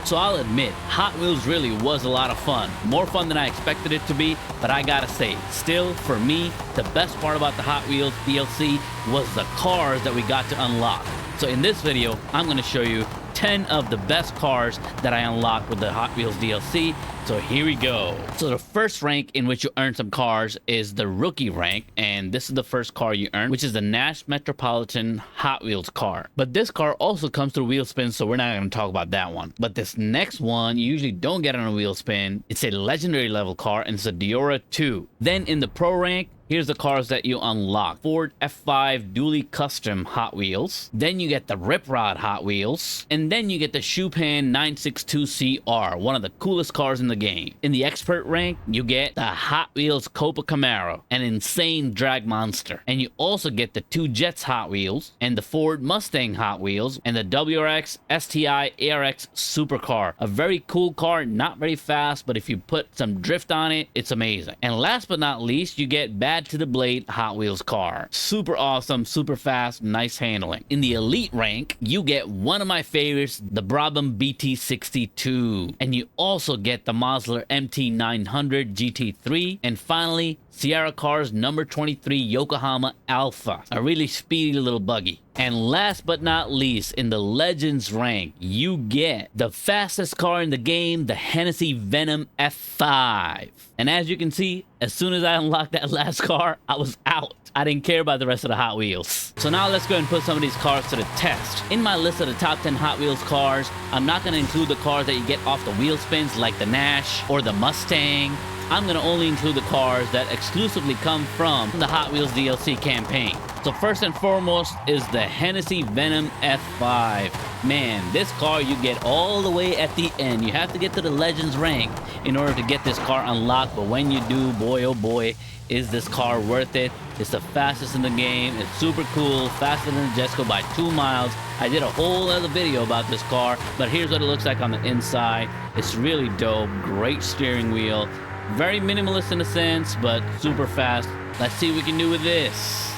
So I'll admit, Hot Wheels really was a lot of fun. More fun than I expected it to be, but I gotta say, still, for me, the best part about the Hot Wheels DLC was the cars that we got to unlock. So in this video, I'm gonna show you 10 of the best cars that I unlocked with the Hot Wheels DLC. So here we go. So the first rank in which you earn some cars is the rookie rank, and this is the first car you earn, which is the Nash Metropolitan Hot Wheels car. But this car also comes through wheel spin, so we're not going to talk about that one. But this next one you usually don't get on a wheel spin. It's a legendary level car, and it's a Deora II. Then in the pro rank, here's the cars that you unlock. Ford F5 dually custom Hot Wheels. Then you get the Rip Rod Hot Wheels. And then you get the Schuppan 962CR, one of the coolest cars in the game. In the expert rank, you get the Hot Wheels COPO Camaro, an insane drag monster. And you also get the 2 Jets Hot Wheels, and the Ford Mustang Hot Wheels, and the WRX STI ARX supercar. A very cool car, not very fast, but if you put some drift on it, it's amazing. And last but not least, you get Bad to the Blade Hot Wheels car. Super awesome, super fast, nice handling. In the elite rank, you get one of my favorites, the Brabham BT62. And you also get the Mosler MT900 GT3. And finally, Sierra Cars number 23 Yokohama Alpha, a really speedy little buggy. And last but not least, in the Legends rank, you get the fastest car in the game, the Hennessey Venom F5. And as you can see, as soon as I unlocked that last car, I was out. I didn't care about the rest of the Hot Wheels. So now let's go and put some of these cars to the test. In my list of the top 10 Hot Wheels cars, I'm not going to include the cars that you get off the wheel spins like the Nash or the Mustang. I'm going to only include the cars that exclusively come from the Hot Wheels DLC campaign. So first and foremost is the Hennessey Venom F5. Man, this car you get all the way at the end. You have to get to the Legends rank in order to get this car unlocked. But when you do, boy oh boy, is this car worth it. It's the fastest in the game. It's super cool, faster than the Jesco by 2 miles. I did a whole other video about this car, but here's what it looks like on the inside. It's really dope. Great steering wheel. Very minimalist in a sense, but super fast. Let's see what we can do with this.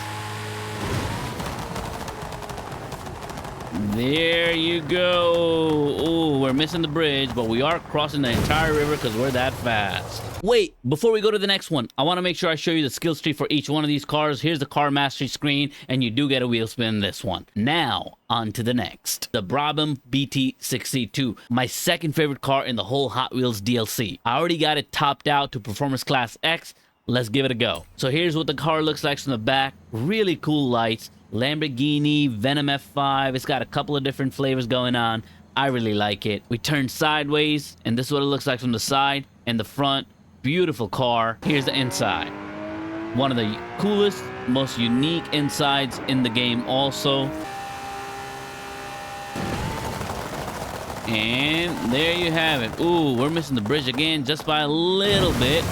There you go. Oh, we're missing the bridge, but we are crossing the entire river because we're that fast. Wait, before we go to the next one, I want to make sure I show you the skill tree for each one of these cars. Here's the car mastery screen, and you do get a wheel spin in this one. Now, on to the next. The Brabham BT62, my second favorite car in the whole Hot Wheels DLC. I already got it topped out to Performance Class X. Let's give it a go. So here's what the car looks like from the back. Really cool lights. Lamborghini Venom F5. It's got a couple of different flavors going on. I really like it. We turn sideways, and this is what it looks like from the side and the front. Beautiful car. Here's the inside. One of the coolest, most unique insides in the game also. And there you have it. Ooh, we're missing the bridge again just by a little bit.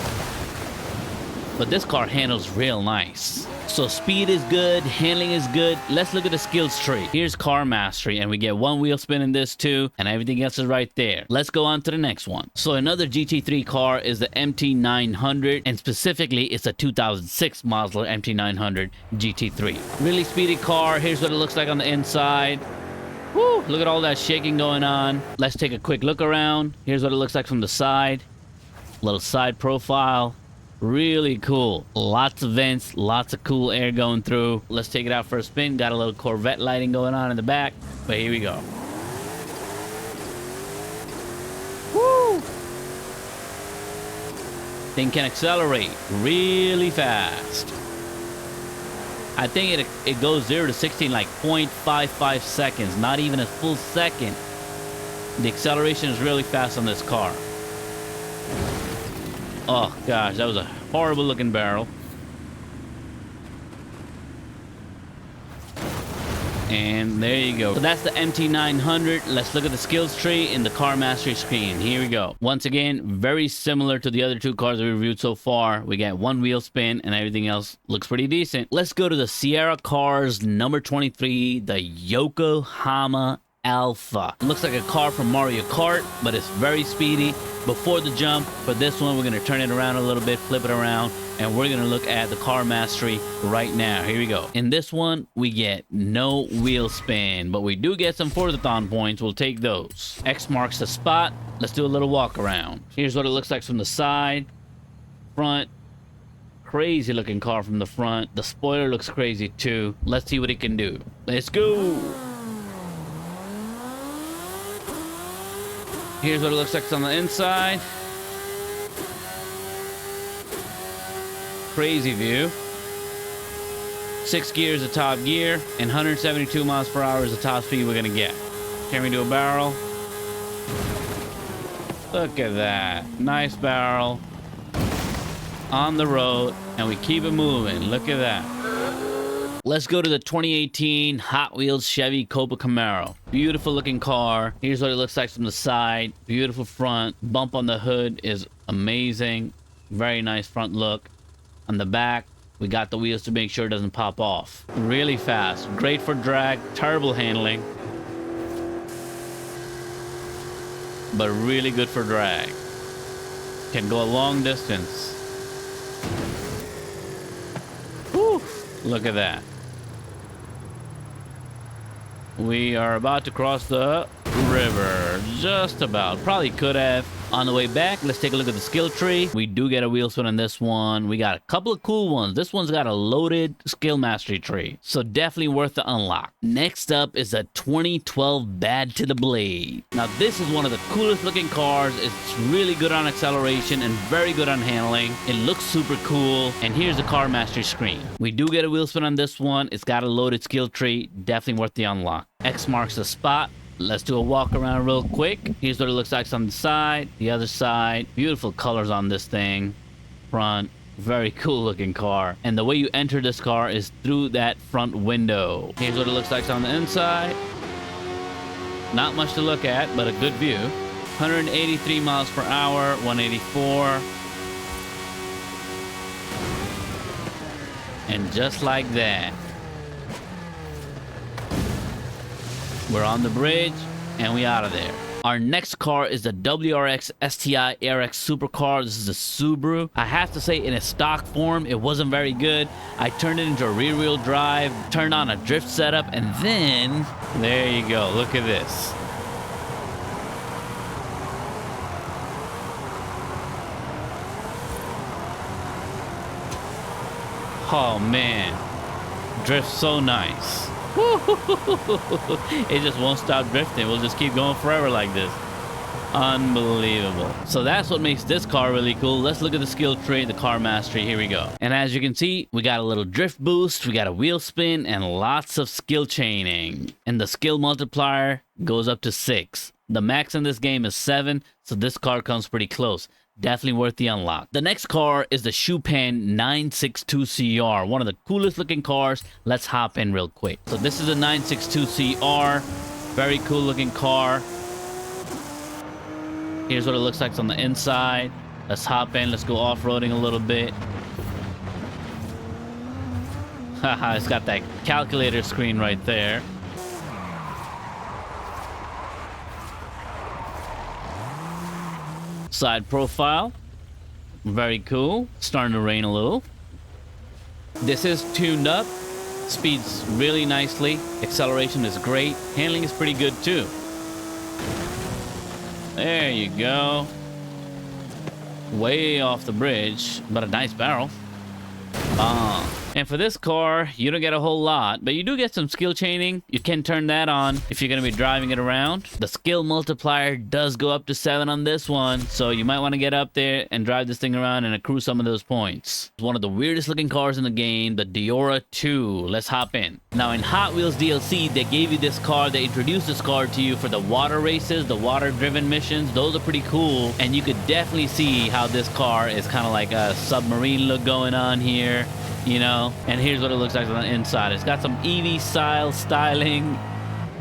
But this car handles real nice. So speed is good, handling is good. Let's look at the skills tree. Here's car mastery, and we get 1 wheel spin in this too, and everything else is right there. Let's go on to the next one. So another GT3 car is the MT900, and specifically it's a 2006 Mosler MT900 GT3. Really speedy car. Here's what it looks like on the inside. Woo, look at all that shaking going on. Let's take a quick look around. Here's what it looks like from the side. Little side profile. Really cool. Lots of vents, lots of cool air going through. Let's take it out for a spin. Got a little Corvette lighting going on in the back. But here we go. Woo! Thing can accelerate really fast. I think it goes 0 to 60 in like 0.55 seconds. Not even a full second. The acceleration is really fast on this car. Oh gosh, that was a horrible looking barrel. And there you go. So that's the MT900. Let's look at the skills tree in the car mastery screen. Here we go. Once again, very similar to the other 2 cars we reviewed so far. We got 1 wheel spin and everything else looks pretty decent. Let's go to the Sierra Cars number 23, the Yokohama Alpha. It looks like a car from Mario Kart, but it's very speedy. Before the jump, for this one, we're going to turn it around a little bit, flip it around, and we're going to look at the car mastery right now. Here we go. In this one, we get no wheel spin, but we do get some Forzathon points. We'll take those. X marks the spot. Let's do a little walk around. Here's what it looks like from the side, front. Crazy looking car from the front. The spoiler looks crazy too. Let's see what it can do. Let's go. Here's what it looks like on the inside. Crazy view. 6 gears the top gear, and 172 miles per hour is the top speed we're gonna get. Can we do a barrel? Look at that. Nice barrel. On the road, and we keep it moving. Look at that. Let's go to the 2018 Hot Wheels Chevy COPO Camaro. Beautiful looking car. Here's what it looks like from the side. Beautiful front. Bump on the hood is amazing. Very nice front look. On the back, we got the wheels to make sure it doesn't pop off. Really fast. Great for drag. Terrible handling, but really good for drag. Can go a long distance. Whew. Look at that. We are about to cross the river. Just about. Probably could have. On the way back, let's take a look at the skill tree. We do get a wheel spin on this one. We got a couple of cool ones. This one's got a loaded skill mastery tree, so definitely worth the unlock. Next up is a 2012 Bad to the Blade. Now this is one of the coolest looking cars. It's really good on acceleration and very good on handling. It looks super cool. And here's the car mastery screen. We do get a wheel spin on this one. It's got a loaded skill tree. Definitely worth the unlock. X marks the spot. Let's do a walk around real quick. Here's what it looks like on the side, the other side. Beautiful colors on this thing. Front, very cool looking car. And the way you enter this car is through that front window. Here's what it looks like on the inside. Not much to look at, but a good view. 183 miles per hour, 184. And just like that, we're on the bridge, and we out of there. Our next car is the WRX STI ARX supercar. This is a Subaru. I have to say, in its stock form, it wasn't very good. I turned it into a rear-wheel drive, turned on a drift setup, and then, there you go. Look at this. Oh, man. Drifts so nice. It just won't stop drifting. We'll just keep going forever like this. Unbelievable. So that's what makes this car really cool. Let's look at the skill tree, the car mastery. Here we go. And as you can see, we got a little drift boost, we got a wheel spin, and lots of skill chaining. And the skill multiplier goes up to 6. The max in this game is 7, so this car comes pretty close. Definitely worth the unlock. The next car is the Schuppan 962 CR, one of the coolest looking cars. Let's hop in real quick. So this is a 962 CR, very cool looking car. Here's what it looks like on the inside. Let's hop in. Let's go off-roading a little bit. Haha, it's got that calculator screen right there. Side profile, very cool. Starting to rain a little. This is tuned up. Speeds really nicely. Acceleration is great. Handling is pretty good too. There you go. Way off the bridge, but a nice barrel. And for this car, you don't get a whole lot, but you do get some skill chaining. You can turn that on if you're going to be driving it around. The skill multiplier does go up to 7 on this one, so you might want to get up there and drive this thing around and accrue some of those points. It's one of the weirdest looking cars in the game, the Deora II. Let's hop in. Now in Hot Wheels DLC, they gave you this car. They introduced this car to you for the water races, the water driven missions. Those are pretty cool, and you could definitely see how this car is kind of like a submarine look going on here. You know, and here's what it looks like on the inside. It's got some EV style styling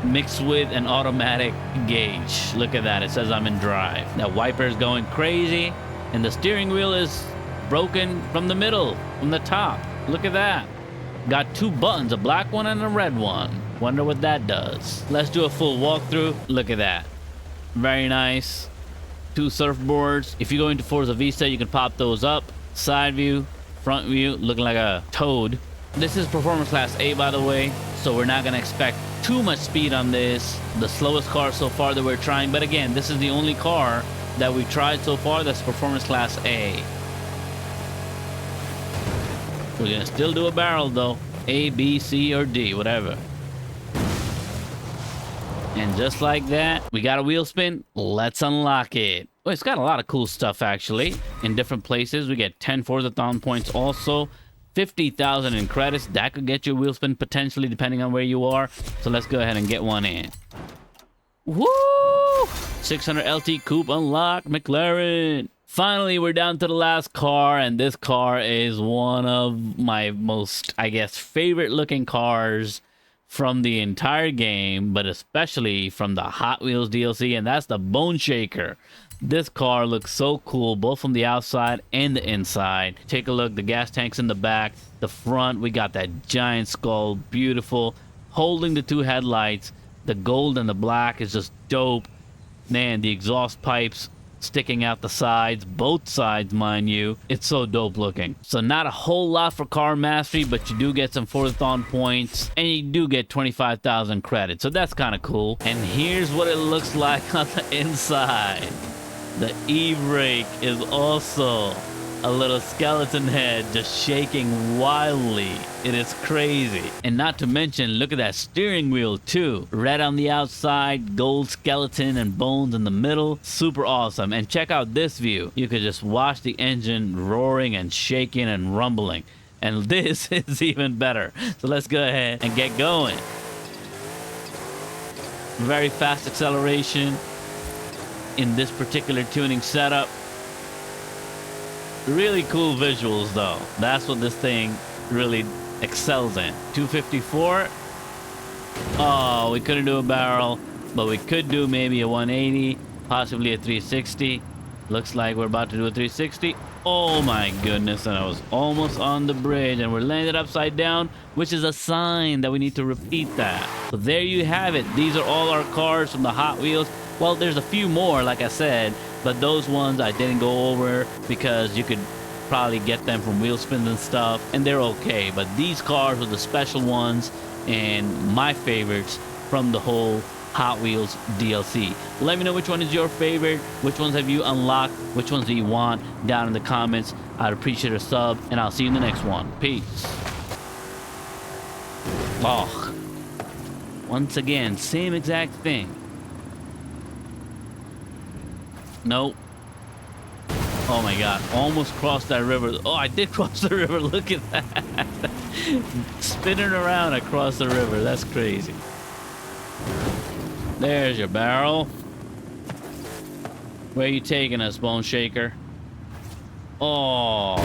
mixed with an automatic gauge. Look at that. It says I'm in drive. That wiper is going crazy, and the steering wheel is broken from the middle, from the top. Look at that. Got 2 buttons, a black one and a red one. Wonder what that does. Let's do a full walkthrough. Look at that. Very nice. 2 surfboards. If you go into Forza Vista, you can pop those up. Side view, front view, looking like a toad. This is performance class A, by the way, so we're not gonna expect too much speed on this. The slowest car so far that we're trying, but again, this is the only car that we tried so far that's performance class A. We're gonna still do a barrel though. A, B, C, or D, whatever. And just like that, we got a wheel spin. Let's unlock it. Well, it's got a lot of cool stuff, actually. In different places, we get 10 Forzathon points also. 50,000 in credits. That could get you a wheel spin, potentially, depending on where you are. So let's go ahead and get one in. Woo! 600 LT Coupe unlocked. McLaren. Finally, we're down to the last car, and this car is one of my most, I guess, favorite looking cars from the entire game, but especially from the Hot Wheels DLC, and that's the Bone Shaker. This car looks so cool, both from the outside and the inside. Take a look, the gas tank's in the back. The front, we got that giant skull, beautiful, holding the 2 headlights. The gold and the black is just dope. Man, the exhaust pipes sticking out the sides, both sides, mind you. It's so dope looking. So not a whole lot for car mastery, but you do get some Forzathon points, and you do get 25,000 credits. So that's kind of cool. And here's what it looks like on the inside. The e-brake is also a little skeleton head just shaking wildly. It is crazy. And not to mention, look at that steering wheel too. Red on the outside, gold skeleton and bones in the middle. Super awesome. And check out this view. You could just watch the engine roaring and shaking and rumbling. And this is even better. So let's go ahead and get going. Very fast acceleration in this particular tuning setup. Really cool visuals though. That's what this thing really excels in. 254. Oh, we couldn't do a barrel, but we could do maybe a 180, possibly a 360. Looks like we're about to do a 360. Oh my goodness, and I was almost on the bridge, and we're landed upside down, which is a sign that we need to repeat that. So there you have it. These are all our cars from the Hot Wheels. Well, there's a few more, like I said, but those ones I didn't go over because you could probably get them from wheel spins and stuff, and they're okay. But these cars were the special ones and my favorites from the whole Hot Wheels DLC. Let me know which one is your favorite, which ones have you unlocked, which ones do you want down in the comments. I'd appreciate a sub, and I'll see you in the next one. Peace. Oh, once again, same exact thing. Nope. Oh my god, almost crossed that river. Oh, I did cross the river. Look at that. Spinning around across the river. That's crazy. There's your barrel. Where are you taking us, Bone Shaker? Oh,